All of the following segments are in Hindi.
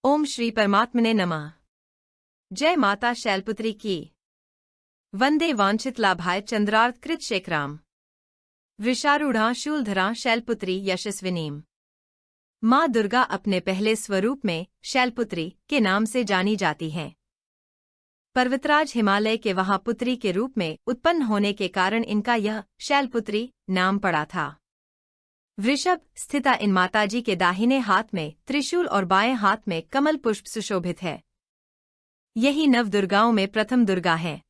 ओम श्री परमात्मने नमः। जय माता शैलपुत्री की। वंदे वांछित लाभाय चंद्रार्थ कृत शेखराम। वृषारूढ़ा शूलधरा शैलपुत्री यशस्विनीम। माँ दुर्गा अपने पहले स्वरूप में शैलपुत्री के नाम से जानी जाती हैं। पर्वतराज हिमालय के वहां पुत्री के रूप में उत्पन्न होने के कारण इनका यह शैलपुत्री नाम पड़ा था। वृषभ स्थिता इन माताजी के दाहिने हाथ में त्रिशूल और बाएं हाथ में कमल पुष्प सुशोभित है। यही नव दुर्गाओं में प्रथम दुर्गा है।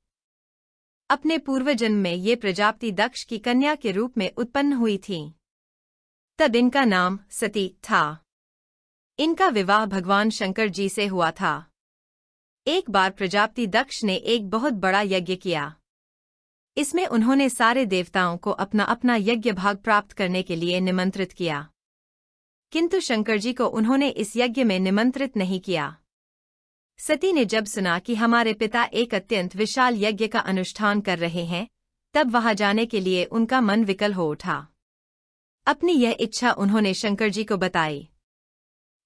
अपने पूर्व जन्म में ये प्रजापति दक्ष की कन्या के रूप में उत्पन्न हुई थीं। तब इनका नाम सती था। इनका विवाह भगवान शंकर जी से हुआ था। एक बार प्रजापति दक्ष ने एक बहुत बड़ा यज्ञ किया। इसमें उन्होंने सारे देवताओं को अपना अपना यज्ञ भाग प्राप्त करने के लिए निमंत्रित किया, किंतु शंकर जी को उन्होंने इस यज्ञ में निमंत्रित नहीं किया। सती ने जब सुना कि हमारे पिता एक अत्यंत विशाल यज्ञ का अनुष्ठान कर रहे हैं, तब वहां जाने के लिए उनका मन विकल हो उठा। अपनी यह इच्छा उन्होंने शंकर जी को बताई।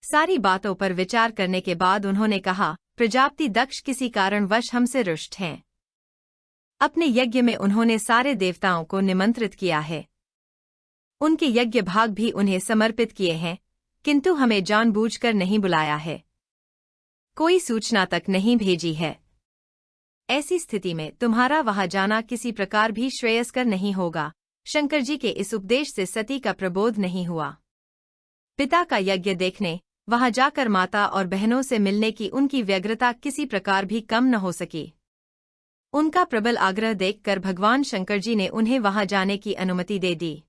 सारी बातों पर विचार करने के बाद उन्होंने कहा, प्रजापति दक्ष किसी कारणवश हमसे रुष्ट हैं। अपने यज्ञ में उन्होंने सारे देवताओं को निमंत्रित किया है। उनके यज्ञ भाग भी उन्हें समर्पित किए हैं, किंतु हमें जानबूझकर नहीं बुलाया है। कोई सूचना तक नहीं भेजी है। ऐसी स्थिति में तुम्हारा वहां जाना किसी प्रकार भी श्रेयस्कर नहीं होगा। शंकर जी के इस उपदेश से सती का प्रबोध नहीं हुआ। पिता का यज्ञ देखने, वहां जाकर माता और बहनों से मिलने की उनकी व्यग्रता किसी प्रकार भी कम न हो सकी। उनका प्रबल आग्रह देखकर भगवान शंकर जी ने उन्हें वहां जाने की अनुमति दे दी।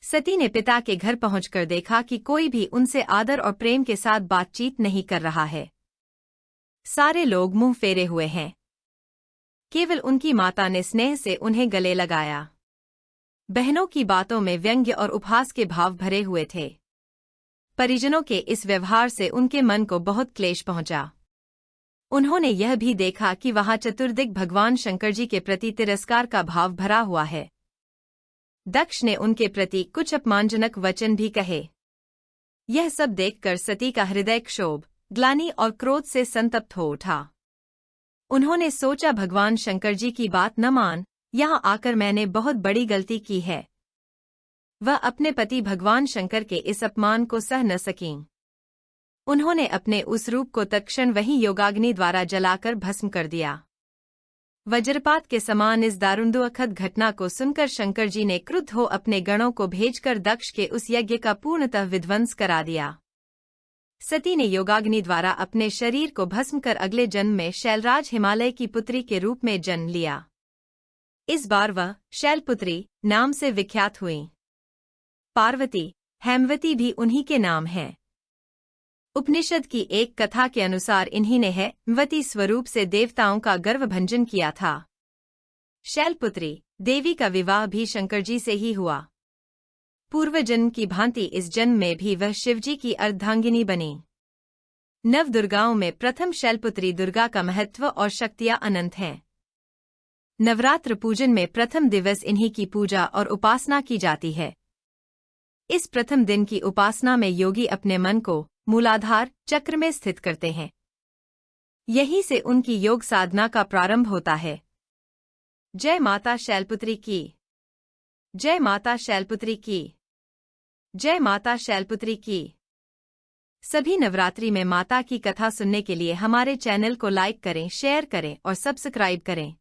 सती ने पिता के घर पहुंचकर देखा कि कोई भी उनसे आदर और प्रेम के साथ बातचीत नहीं कर रहा है। सारे लोग मुंह फेरे हुए हैं। केवल उनकी माता ने स्नेह से उन्हें गले लगाया। बहनों की बातों में व्यंग्य और उपहास के भाव भरे हुए थे। परिजनों के इस व्यवहार से उनके मन को बहुत क्लेश पहुंचा। उन्होंने यह भी देखा कि वहां चतुर्दिक भगवान शंकर जी के प्रति तिरस्कार का भाव भरा हुआ है। दक्ष ने उनके प्रति कुछ अपमानजनक वचन भी कहे। यह सब देखकर सती का हृदय क्षोभ, ग्लानि और क्रोध से संतप्त हो उठा। उन्होंने सोचा, भगवान शंकर जी की बात न मान, यहाँ आकर मैंने बहुत बड़ी गलती की है। वह अपने पति भगवान शंकर के इस अपमान को सह न सकीं। उन्होंने अपने उस रूप को तत्क्षण वहीं योगाग्नि द्वारा जलाकर भस्म कर दिया। वज्रपात के समान इस दारुणोद्भव घटना को सुनकर शंकर जी ने क्रुद्ध हो अपने गणों को भेजकर दक्ष के उस यज्ञ का पूर्णतः विध्वंस करा दिया। सती ने योगाग्नि द्वारा अपने शरीर को भस्म कर अगले जन्म में शैलराज हिमालय की पुत्री के रूप में जन्म लिया। इस बार वह शैलपुत्री नाम से विख्यात हुई। पार्वती, हेमवती भी उन्हीं के नाम हैं। उपनिषद की एक कथा के अनुसार इन्हीं ने हेमवती स्वरूप से देवताओं का गर्वभंजन किया था। शैलपुत्री देवी का विवाह भी शंकर जी से ही हुआ। पूर्व जन्म की भांति इस जन्म में भी वह शिवजी की अर्धांगिनी बनी। नव दुर्गाओं में प्रथम शैलपुत्री दुर्गा का महत्व और शक्तियां अनंत हैं। नवरात्र पूजन में प्रथम दिवस इन्हीं की पूजा और उपासना की जाती है। इस प्रथम दिन की उपासना में योगी अपने मन को मूलाधार चक्र में स्थित करते हैं। यहीं से उनकी योग साधना का प्रारंभ होता है। जय माता शैलपुत्री की। जय माता शैलपुत्री की। जय माता शैलपुत्री की। सभी नवरात्रि में माता की कथा सुनने के लिए हमारे चैनल को लाइक करें, शेयर करें और सब्सक्राइब करें।